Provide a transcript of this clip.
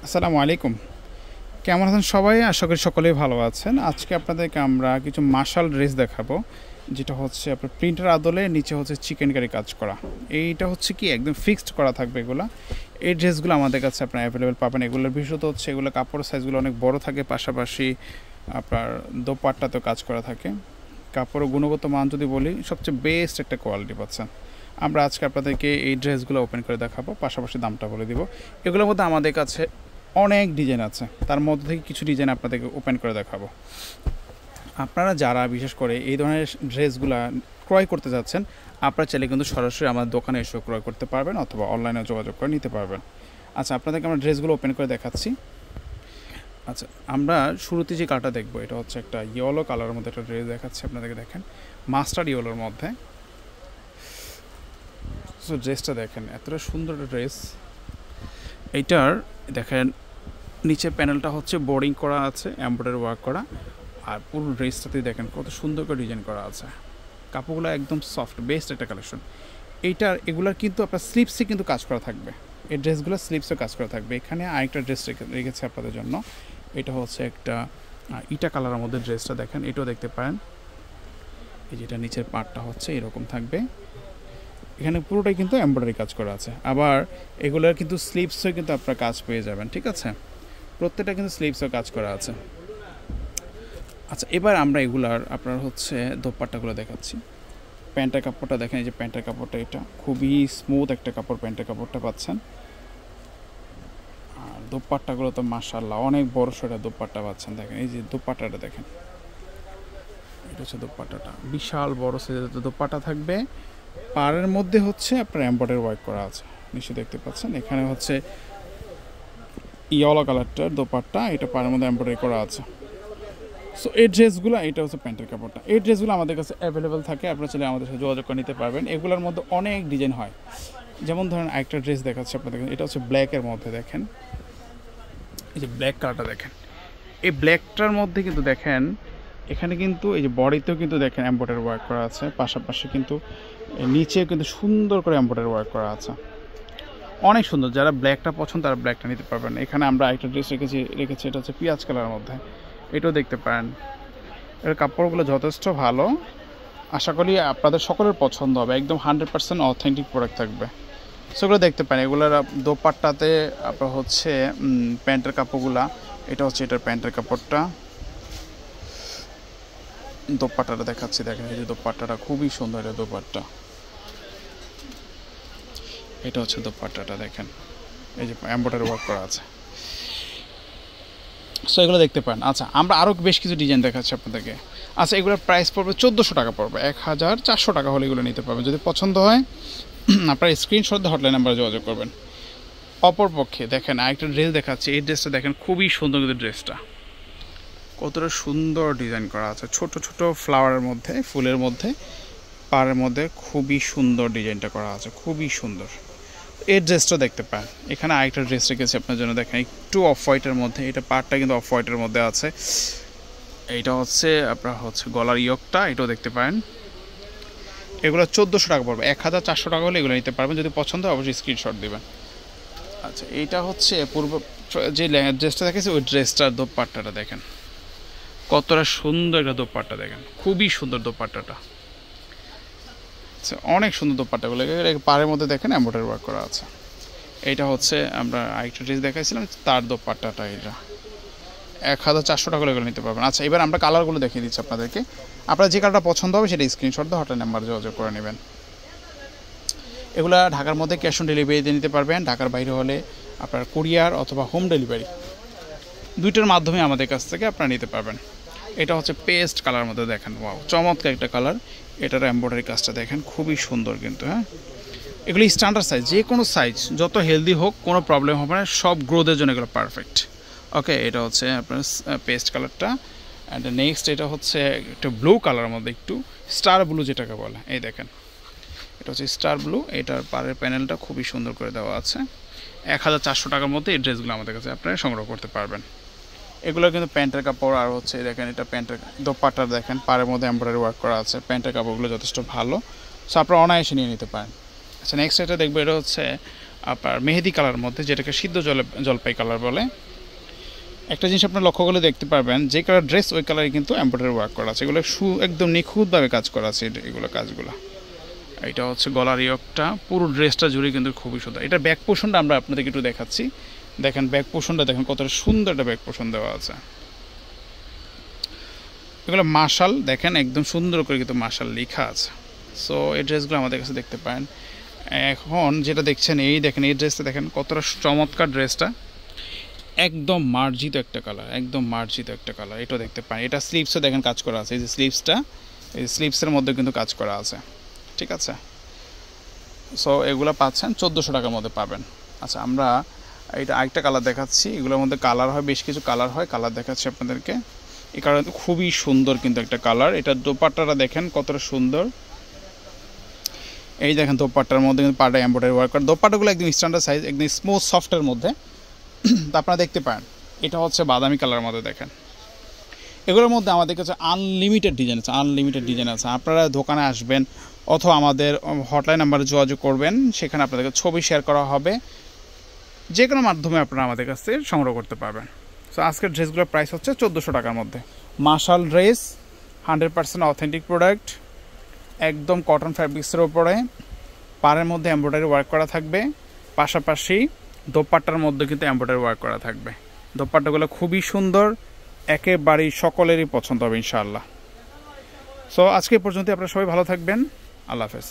আসসালামু আলাইকুম। কেমন আছেন সবাই? আশা করি সকলেই ভালো আছেন। আজকে আপনাদেরকে আমরা কিছু মার্শাল ড্রেস দেখাবো। যেটা হচ্ছে আপনার প্রিন্টের আদলে নিচে হচ্ছে চিকেন কারি কাজ করা। এইটা হচ্ছে কি একদম ফিক্সড করা থাকবে এগুলা। এই ড্রেসগুলো আমাদের কাছে আপনার অ্যাভেলেবেল পাবেন। এগুলোর বিশেষত হচ্ছে এগুলো কাপড়ের সাইজগুলো অনেক বড় থাকে, পাশাপাশি আপনার দোপাট্টাতেও কাজ করা থাকে। কাপড়ের গুণগত মান যদি বলি, সবচেয়ে বেস্ট একটা কোয়ালিটি পাচ্ছেন। আমরা আজকে আপনাদেরকে এই ড্রেসগুলো ওপেন করে দেখাবো, পাশাপাশি দামটা বলে দিব। এগুলোর মধ্যে আমাদের কাছে অনেক ডিজাইন আছে, তার মধ্যে থেকে কিছু ডিজাইন আপনাদেরকে ওপেন করে দেখাবো। আপনারা যারা বিশেষ করে এই ধরনের ড্রেসগুলো ক্রয় করতে যাচ্ছেন, আপনারা চাইলে কিন্তু সরাসরি আমার দোকানে এসে ক্রয় করতে পারবেন, অথবা অনলাইনে যোগাযোগ করে নিতে পারবেন। আচ্ছা, আপনাদেরকে আমরা ড্রেসগুলো ওপেন করে দেখাচ্ছি। আচ্ছা, আমরা শুরুতে যে কালারটা দেখবো, এটা হচ্ছে একটা ইয়েলো কালারের মধ্যে একটা ড্রেস দেখাচ্ছি আপনাদেরকে। দেখেন, মাস্টার্ড ইয়েলোর মধ্যে। সো ড্রেসটা দেখেন, এতটা সুন্দর একটা ড্রেস। এইটার দেখেন নিচে প্যানেলটা হচ্ছে বোর্ডিং করা আছে, এমব্রয়ডারি ওয়ার্ক করা, আর পুরো ড্রেসটাতেই দেখেন কত সুন্দর করে ডিজাইন করা আছে। কাপড়গুলো একদম সফট, বেস্ট একটা কালেকশন। এগুলার কিন্তু আপনার স্লিপসে কিন্তু কাজ করা থাকবে। এই ড্রেসগুলো স্লিপসে কাজ করা থাকবে। এখানে আরেকটা ড্রেস রেখেছে আপনাদের জন্য। এটা হচ্ছে একটা ইটা কালারের মধ্যে ড্রেসটা দেখেন, এটাও দেখতে পারেন। এই যেটা নিচের পার্টটা হচ্ছে এরকম থাকবে। এখানে পুরোটাই কিন্তু এমব্রয়ডারি কাজ করা আছে। আবার এগুলোর কিন্তু স্লিপসেও কিন্তু আপনার কাজ পেয়ে যাবেন, ঠিক আছে? প্রত্যেকটা কিন্তু স্লিভসও কাজ করা আছে। আচ্ছা, এবার আমরা এগুলার আপনার হচ্ছে দোপাট্টাগুলো দেখাচ্ছি। প্যান্টের কাপড়টা দেখেন, এই যে প্যান্টের কাপড়টা, এটা খুবই স্মুথ একটা কাপড়, প্যান্টের কাপড়টা পাচ্ছেন। আর দোপাট্টাগুলো তো মাশাআল্লাহ অনেক বড় সড়ো দোপাট্টা পাচ্ছেন। দেখেন এই যে দোপাট্টাটা দেখেন, এটা হচ্ছে দোপাট্টাটা, বিশাল বড় সাইজের দোপাট্টা থাকবে। পাড়ের মধ্যে হচ্ছে আপনার এমব্রয়ডারি ওয়ার্ক করা আছে, নিশ্চয়ই দেখতে পাচ্ছেন। এখানে হচ্ছে ইয়েলো কালারটার দোপাট্টা, এটা পাড়ের মধ্যে এমব্রয়ডারি করা আছে। সো এই ড্রেসগুলো, এটা হচ্ছে প্যান্টের কাপড়টা। এই ড্রেসগুলো আমাদের কাছে অ্যাভেলেবেল থাকে, আপনারা চাইলে আমাদের সাথে যোগাযোগ করে নিতে পারবেন। এগুলোর মধ্যে অনেক ডিজাইন হয়। যেমন ধরেন একটা ড্রেস দেখাচ্ছে আপনাদের, এটা হচ্ছে ব্ল্যাকের মধ্যে। দেখেন এই যে ব্ল্যাক কালারটা দেখেন, এই ব্ল্যাকটার মধ্যে কিন্তু দেখেন এখানে কিন্তু এই যে বডিতেও কিন্তু দেখেন এমব্রয়ডারি ওয়ার্ক করা আছে, পাশাপাশি কিন্তু নিচেও কিন্তু সুন্দর করে এমব্রয়ডারি ওয়ার্ক করা আছে, অনেক সুন্দর। যারা ব্ল্যাকটা পছন্দ তারা ব্ল্যাকটা নিতে পারবেন। এখানে আমরা একটা ড্রেস রেখেছি, এটা হচ্ছে পেঁয়াজ কালারের মধ্যে, এটাও দেখতে পারেন। এর কাপড়গুলো যথেষ্ট ভালো, আশা করি আপনাদের সকলের পছন্দ হবে। একদম 100% অথেন্টিক প্রোডাক্ট থাকবে, সেগুলো দেখতে পারেন। এগুলোর দোপাট্টাতে আপনার হচ্ছে প্যান্টের কাপড়গুলা, এটা হচ্ছে এটার প্যান্টের কাপড়টা। দোপাট্টাটা দেখাচ্ছি, দেখেন এই যে দোপাট্টাটা খুবই সুন্দর। এটা দোপাট্টা, এটা হচ্ছে দোপাট্টাটা দেখেন, এই যে এমব্রয়ডারি ওয়ার্ক করা আছে। সো এগুলো দেখতে পারেন। আচ্ছা, আমরা আরও বেশ কিছু ডিজাইন দেখাচ্ছি আপনাদেরকে। আচ্ছা, এগুলোর প্রাইস পড়বে 1400 টাকা পড়বে, 1400 টাকা হলে এগুলো নিতে পারবেন। যদি পছন্দ হয় আপনার স্ক্রিনশট দিয়ে হটলাইন নাম্বারে যোগাযোগ করবেন। অপরপক্ষে দেখেন আরেকটা ড্রেস দেখাচ্ছি, এই ড্রেসটা দেখেন খুবই সুন্দর। কিন্তু ড্রেসটা কতটা সুন্দর ডিজাইন করা আছে, ছোট ছোট ফ্লাওয়ারের মধ্যে, ফুলের মধ্যে, পাড়ের মধ্যে খুবই সুন্দর ডিজাইনটা করা আছে, খুবই সুন্দর। এই ড্রেসটা দেখতে পান। এখানে আরেকটা ড্রেস রেখেছি আপনার জন্য, দেখেন একটু অফ হোয়াইটের মধ্যে, এটা পার্টটা কিন্তু অফ হোয়াইটের মধ্যে আছে। এইটা হচ্ছে আপনার হচ্ছে গলার ইয়কটা, এটাও দেখতে পারেন। এগুলো 1400 টাকা পড়বে, 1400 টাকা হলে এগুলো নিতে পারবেন। যদি পছন্দ হয় অবশ্যই স্ক্রিনশট দেবেন। আচ্ছা, এইটা হচ্ছে পূর্ব যে ড্রেসটা দেখেছি, ওই ড্রেসটার দোপাট্টাটা দেখেন, কতটা সুন্দর একটা দোপাট্টা দেখেন, খুবই সুন্দর দোপাট্টাটা। আচ্ছা, অনেক সুন্দর দোপাট্টাগুলো, পাড়ের মধ্যে দেখেন এমব্রয়ডারি ওয়ার্ক করা আছে। এইটা হচ্ছে আমরা আরেকটা ড্রেস দেখাইছিলাম, তার দোপাট্টাটা। এটা 1400 টাকা করে নিতে পারবেন। আচ্ছা, এবার আমরা কালারগুলো দেখিয়ে দিচ্ছি আপনাদেরকে। আপনার যে কালারটা পছন্দ হবে সেটা স্ক্রিনশট দিয়ে হটলাইন নাম্বারে যোগাযোগ করে নেবেন। এগুলো ঢাকার মধ্যে ক্যাশ অন ডেলিভারিতে নিতে পারবেন। ঢাকার বাইরে হলে আপনার কুরিয়ার অথবা হোম ডেলিভারি, দুইটার মাধ্যমে আমাদের কাছ থেকে আপনারা নিতে পারবেন। এটা হচ্ছে পেস্ট কালার মধ্যে, দেখেন ওয়াও, চমৎকার একটা কালার। এটার এমব্রয়ডারি কাজটা দেখেন, খুবই সুন্দর কিন্তু। হ্যাঁ, এগুলো স্ট্যান্ডার্ড সাইজ, যে কোনো সাইজ যত হেলদি হোক কোনো প্রবলেম হবে না, সব গ্রোথের জন্য এগুলো পারফেক্ট। ওকে, এটা হচ্ছে আপনার পেস্ট কালারটা। অ্যান্ড নেক্সট এটা হচ্ছে একটা ব্লু কালারের মধ্যে, একটু স্টার ব্লু যেটাকে বলে। এই দেখেন, এটা হচ্ছে স্টার ব্লু। এটার পাড়ের প্যানেলটা খুবই সুন্দর করে দেওয়া আছে। 1400 টাকার মধ্যে এই ড্রেসগুলো আমাদের কাছে আপনারা সংগ্রহ করতে পারবেন। এগুলো কিন্তু প্যান্টের কাপড়। আর হচ্ছে দেখেন, এটা প্যান্টের দোপাট্টা দেখেন, পাড়ের মধ্যে এমব্রয়ডারি ওয়ার্ক করা আছে। প্যান্টের কাপড়গুলো যথেষ্ট ভালো, সো আপনারা অনায়াসে নিয়ে নিতে পারেন। আচ্ছা, নেক্সট এটা দেখবো, এটা হচ্ছে আপনার মেহেদি কালার মধ্যে, যেটাকে সিদ্ধ জলপাই কালার বলে। একটা জিনিস আপনার লক্ষ্য করলে দেখতে পারবেন, যে কালার ড্রেস ওই কালারে কিন্তু এমব্রয়ডারি ওয়ার্ক করা আছে, এগুলো একদম নিখুঁতভাবে কাজ করা আছে এগুলো কাজগুলো। এটা হচ্ছে গলার ইয়কটা, পুরো ড্রেসটা জুড়ে কিন্তু খুবই সুন্দর। এটা ব্যাক পোর্শনটা আমরা আপনাদেরকে একটু দেখাচ্ছি, দেখেন ব্যাক পোর্শনটা দেখেন কতটা সুন্দর একটা ব্যাক পোর্শন দেওয়া আছে। এগুলো মাশাল দেখেন একদম সুন্দর করে কিন্তু মাশাল লেখা আছে। সো এই ড্রেসগুলো আমাদের কাছে দেখতে পারেন। এখন যেটা দেখছেন এই দেখেন এই ড্রেসটা দেখেন কতটা চমৎকার, ড্রেসটা একদম মার্জিত একটা কালার, একদম মার্জিত একটা কালার। এটা দেখতে পারেন, এটা স্লিভসে দেখেন কাজ করা আছে, এই যে স্লিভসটা, এই স্লিভসের মধ্যে কিন্তু কাজ করা আছে, ঠিক আছে। সো এগুলো পাচ্ছেন 1400 টাকার মধ্যে পাবেন। আচ্ছা আমরা এটা আরেকটা কালার দেখাচ্ছি, এগুলোর মধ্যে কালার হয়, বেশ কিছু কালার হয়, কালার দেখাচ্ছি আপনাদেরকে। এই কালারটা খুবই সুন্দর কিন্তু একটা কালার। এটা দোপাট্টাটা দেখেন কতটা সুন্দর, এই দেখেন দোপাট্টার মধ্যে কিন্তু পাটা এমব্রয়ডারি ওয়ার্ক করা। দোপাট্টাগুলো একদম স্ট্যান্ডার্ড সাইজ, একদম স্মুথ সফটের মধ্যে। তো আপনারা দেখতে পারেন এটা হচ্ছে বাদামি কালারের মধ্যে দেখেন। এগুলোর মধ্যে আমাদের কাছে আনলিমিটেড ডিজাইন আছে, আনলিমিটেড ডিজাইন আছে। আপনারা দোকানে আসবেন অথবা আমাদের হটলাইন নাম্বারে যোগাযোগ করবেন, সেখানে আপনাদেরকে ছবি শেয়ার করা হবে, যে কোনো মাধ্যমে আপনারা আমাদের কাছ থেকে সংগ্রহ করতে পারবেন। সো আজকের ড্রেসগুলোর প্রাইস হচ্ছে 1400 টাকার মধ্যে। মাশাল ড্রেস, 100% অথেন্টিক প্রোডাক্ট, একদম কটন ফ্যাব্রিক্সের ওপরে, পাড়ের মধ্যে এমব্রয়ডারি ওয়ার্ক করা থাকবে, পাশাপাশি দোপাট্টার মধ্যে কিন্তু এমব্রয়ডারি ওয়ার্ক করা থাকবে। দোপাট্টাগুলো খুবই সুন্দর, একেবারেই সকলেরই পছন্দ হবে ইনশাআল্লাহ। সো আজকে পর্যন্ত আপনারা সবাই ভালো থাকবেন, আল্লাহ হাফেজ।